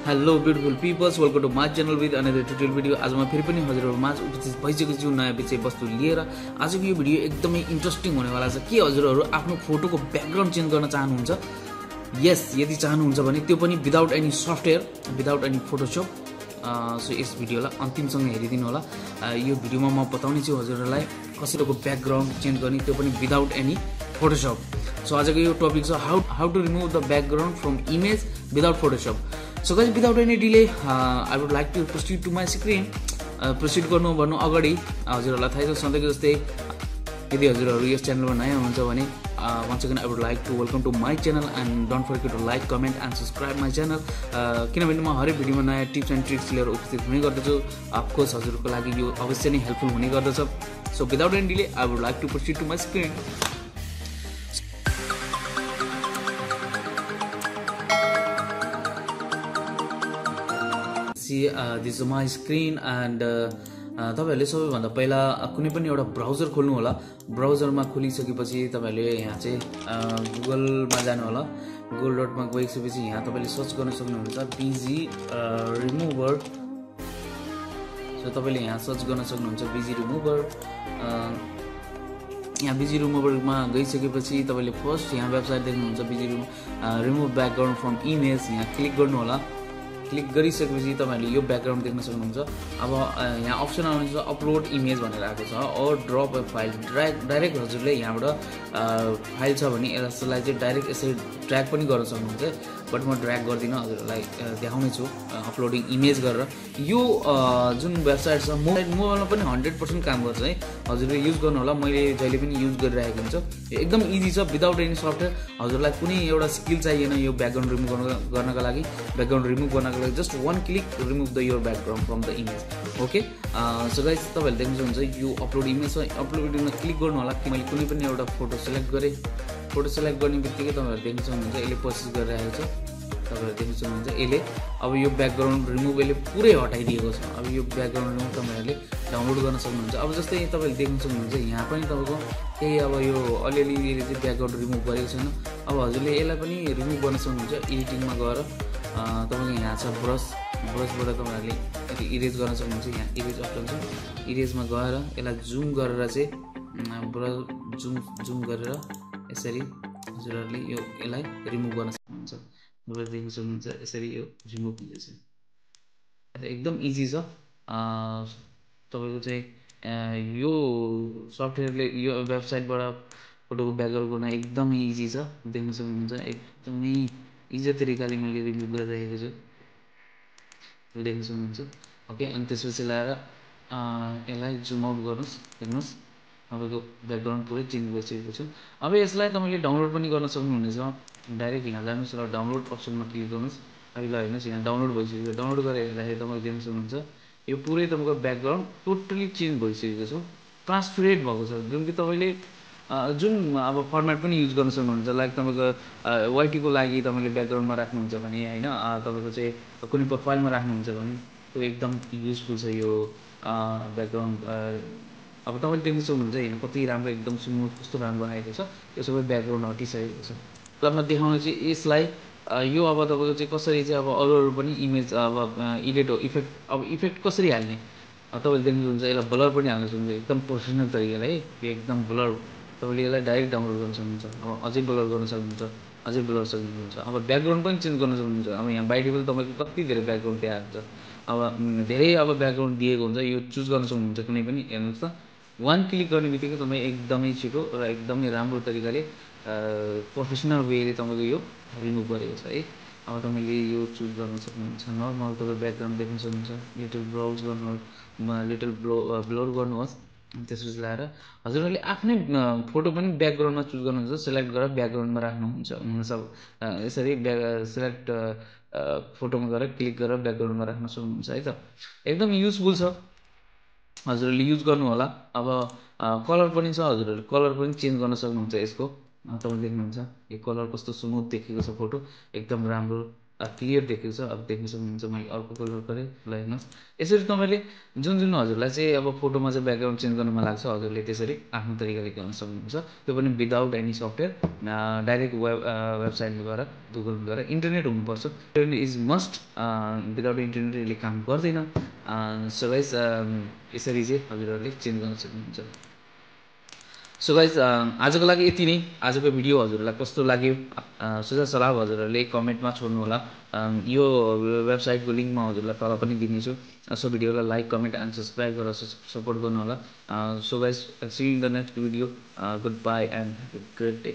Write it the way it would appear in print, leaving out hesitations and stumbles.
Hello beautiful peoples, welcome to my channel with another tutorial video. आज म फेरि पनि हजुरहरू माझ उपस्थित भइसकेको छु नयाँ विषयवस्तु लिएर। आजको यो भिडियो एकदमै इन्ट्रेस्टिङ हुनेवाला छ। के हजुरहरू आफ्नो फोटोको ब्याकग्राउन्ड चेन्ज गर्न चाहनुहुन्छ? यस, यदि चाहनुहुन्छ भने त्यो पनि without any software, without any Photoshop. So yes भिडियोलाई अन्तिमसँग हेरिदिनु होला। यो भिडियोमा म बताउने छु हजुरहरूलाई कसैको ब्याकग्राउन्ड चेन्ज गर्ने, त्यो पनि विदाउट एनी फोटोसप। सो आजको यो टपिक छ how to remove the background from image without Photoshop. So guys, without any delay, I would like to proceed to my screen. Proceed गर्नु भन्नु अगाडि हजुरहरूलाई थाहै छ सधैँको जस्तै यदि हजुरहरू यस च्यानलमा नयाँ हुनुहुन्छ भने once again I would like to welcome to my channel and don't forget to like, comment and subscribe my channel. किनभने म हरेक भिडियोमा नयाँ टिप्स एन्ड ट्रिक्स लिएर उपस्थित हुने गर्दछु। अफकोर्स हजुरको लागि यो अवश्य नै हेल्पफुल हुने गर्दछ। So without any delay, I would like to proceed to my screen. See, this is my screen and तपाईहरुले सबैभन्दा पहिला कुनै पनि एउटा ब्राउजर खोल्नु होला। ब्राउजरमा खोलिसकेपछि तपाईहरुले यहाँ चाहिँ गुगलमा जानु होला। google.com गइसकेपछि यहाँ तपाईले सर्च गर्न सक्नुहुन्छ बीजी रिमुभर। सो तपाईले यहाँ सर्च गर्न सक्नुहुन्छ बीजी रिमुभर। यहाँ बीजी रिमुभरमा गइसकेपछि तपाईले फर्स्ट यहाँ वेबसाइट देख्नुहुन्छ बीजी रिमुभ ब्याकग्राउन्ड फ्रम इमेज। यहाँ क्लिक गर्नु होला। क्लिक गरिसकेपछि तपाईहरुले यो ब्याकग्राउन्ड देख्न सक्नुहुन्छ। अब यहाँ अप्सन आउँछ अपलोड इमेज भनेर आएको छ और ड्रप अ फाइल। डाइरेक्ट हजुरले यहाँबाट फाइल छ भने यसलाई चाहिँ डाइरेक्ट यसरी ड्र्याग पनि गर्न सक्नुहुन्छ। बट म ड्र्याग गर्दिनँ, हजुरलाई देखाउने छु अपलोडिङ इमेज गरेर। यो जुन वेबसाइट छ मोबाइलमा पनि 100% काम गर्छ है। हजुरले युज गर्नु होला। मैले जहिले पनि युज गरिरहेको हुन्छ। एकदम इजी छ, विदाउट एनी सफ्टवेयर। हजुरलाई कुनै एउटा स्किल चाहिएन यो ब्याकग्राउन्ड रिमुभ गर्नका लागि। ब्याकग्राउन्ड रिमुभ गर्नका लागि just one click remove the your background from the image. Okay, so guys तपाईहरुले देख्न सक्नुहुन्छ यो अपलोड इमेज छ। अपलोडिङमा क्लिक गर्नु होला। कि मैले कुनै पनि एउटा फोटो सेलेक्ट गरेँ। फोटो सेलेक्ट गर्ने बित्तिकै तपाईहरुले देख्न सक्नुहुन्छ यसले प्रोसेस गरिरहेको छ। तपाईहरुले देख्न सक्नुहुन्छ यसले अब यो ब्याकग्राउन्ड रिमुभ यसले पुरै हटाइदिएको छ। अब यो ब्याकग्राउन्ड रिमुभ तपाईहरुले डाउनलोड गर्न सक्नुहुन्छ। अब जस्तै तपाईले देख्न सक्नुहुन्छ यहाँ पनि तपाईको केही अब यो अलिअलि चाहिँ ब्याकग्राउन्ड रिमुभ गरेको छैन। अब हजुरले यसलाई पनि रिमुभ गर्न सक्नुहुन्छ। एडिटिङमा गएर तपाईको यहाँ छ ब्रसबाट तपाईहरुले इरेज गर्न सक्नुहुन्छ। यहाँ इरेज अप्सन छ। इरेजमा गएर यसलाई जुम गरेर चाहिँ जुम गरेर यसरी हजुरहरूले यसलाई रिमुभ गर्न सक्नुहुन्छ। तपाईले देख्न सक्नुहुन्छ यसरी यो रिमुभ हुँदैछ। एकदम इजी छ। तपाईको चाहिँ यो सफ्टवेयरले यो वेबसाइटबाट फोटोको ब्याकग्राउन्ड गर्न एकदमै इजी छ। देख्न सक्नुहुन्छ एकदमै इजी तरिकाले मैले रिमुभ गरिरहेको छु। देख्न सक्नुहुन्छ। ओके, अनि त्यसपछि ल्याएर यसलाई जुम आउट गर्नुहोस्। हेर्नुहोस् तपाईँको ब्याकग्राउन्ड पुरै चेन्ज गरिसकेको छु। अब यसलाई तपाईँले डाउनलोड पनि गर्न सक्नुहुनेछ। डाइरेक्ट यहाँ जानुहोस् र डाउनलोड अप्सनमा क्लिक गर्नुहोस्। अहिले हेर्नुहोस् यहाँ डाउनलोड भइसकेको छ। डाउनलोड गरेर हेर्दाखेरि तपाईँले देख्न सक्नुहुन्छ यो पुरै तपाईँको ब्याकग्राउन्ड टोटली चेन्ज भइसकेको छ। ट्रान्सपेरेन्ट भएको छ। जुन कि तपाईँले जुन अब फर्मेट पनि युज गर्न सक्नुहुन्छ। लाइक तपाईँको वाइटीको लागि तपाईँले ब्याकग्राउन्डमा राख्नुहुन्छ भने होइन, तपाईँको चाहिँ कुनै प्रोफाइलमा राख्नुहुन्छ भने त्यो एकदम युजफुल छ यो ब्याकग्राउन्ड। अब तपाईँले देख्न सक्नुहुन्छ होइन कति राम्रो एकदम स्मुथ कस्तो राम्रो आएको छ। यो सबै ब्याकग्राउन्ड हटिसकेको छ। तपाईँमा देखाउने चाहिँ यसलाई यो अब तपाईँको चाहिँ कसरी चाहिँ अब अरू पनि इमेज अब इडिट हो इफेक्ट कसरी हाल्ने तपाईँले देख्न सक्नुहुन्छ। यसलाई ब्लर पनि हाल्न सक्नुहुन्छ एकदम प्रोफेसनल तरिकाले है। यो एकदम ब्लर तपाईँले यसलाई डाइरेक्ट डाउनलोड गर्न सक्नुहुन्छ। अब अझै ब्लर गर्न सक्नुहुन्छ, अझै ब्लर सक्नुहुन्छ। अब ब्याकग्राउन्ड पनि चेन्ज गर्न सक्नुहुन्छ। अब यहाँ बाई डिफल्ट तपाईँको कति धेरै ब्याकग्राउन्ड त्यहाँ हुन्छ। अब धेरै अब ब्याकग्राउन्ड दिएको हुन्छ, यो चुज गर्न सक्नुहुन्छ कुनै पनि। हेर्नुहोस् त, वान क्लिक गर्ने बित्तिकै तपाईँ एकदमै छिटो र एकदमै राम्रो तरिकाले प्रोफेसनल वेले तपाईँको यो रिमुभ गरेको छ है। अब तपाईँले यो चुज गर्न सक्नुहुन्छ। नर्मल तपाईँ ब्याकग्राउन्ड देख्न सक्नुहुन्छ। लिटल ब्राउज गर्नुहोस्, लिटल ब्लर गर्नुहोस्। त्यसपछि ल्याएर हजुरहरूले आफ्नै फोटो पनि ब्याकग्राउन्डमा चुज गर्नुहुन्छ। सेलेक्ट गरेर ब्याकग्राउन्डमा राख्नुहुन्छ। यसरी सेलेक्ट फोटोमा गएर क्लिक गरेर ब्याकग्राउन्डमा राख्न सक्नुहुन्छ है त। एकदम युजफुल छ, हजुरहरूले युज गर्नु होला। अब कलर पनि छ, हजुरहरूले कलर पनि चेन्ज गर्न सक्नुहुन्छ यसको। तपाईले देख्नुहुन्छ यो कलर कस्तो स्मुथ देखेको छ फोटो एकदम राम्रो। क्लियर देखेको छ। अब देख्न सक्नुहुन्छ, मैले अर्को कलर गरेँ ल हेर्नुहोस्। यसरी तपाईँले जुन जुन हजुरलाई चाहिँ अब फोटोमा चाहिँ ब्याकग्राउन्ड चेन्ज गर्नुमा लाग्छ हजुरले त्यसरी आफ्नो तरिकाले गर्न सक्नुहुन्छ। त्यो पनि विदाउट एनी सफ्टवेयर, डाइरेक्ट वेबसाइटबाट गुगलबाट इन्टरनेट हुनुपर्छ। Internet is must, without internet यसले काम गर्दैन। सो गाइस यसरी चाहिँ हजुरहरूले चेन्ज गर्न सक्नुहुन्छ। सो गाइज आजको लागि यति नै। आजको भिडियो हजुरलाई कस्तो लाग्यो सुझाव सल्लाह हजुरहरूले कमेन्टमा छोड्नु होला। यो वेबसाइटको लिङ्क म हजुरलाई तल पनि दिनेछु। सो भिडियोलाई लाइक कमेन्ट एन्ड सब्सक्राइब गरेर सपोर्ट गर्नु होला। So guys see in the next video. Good bye and great day.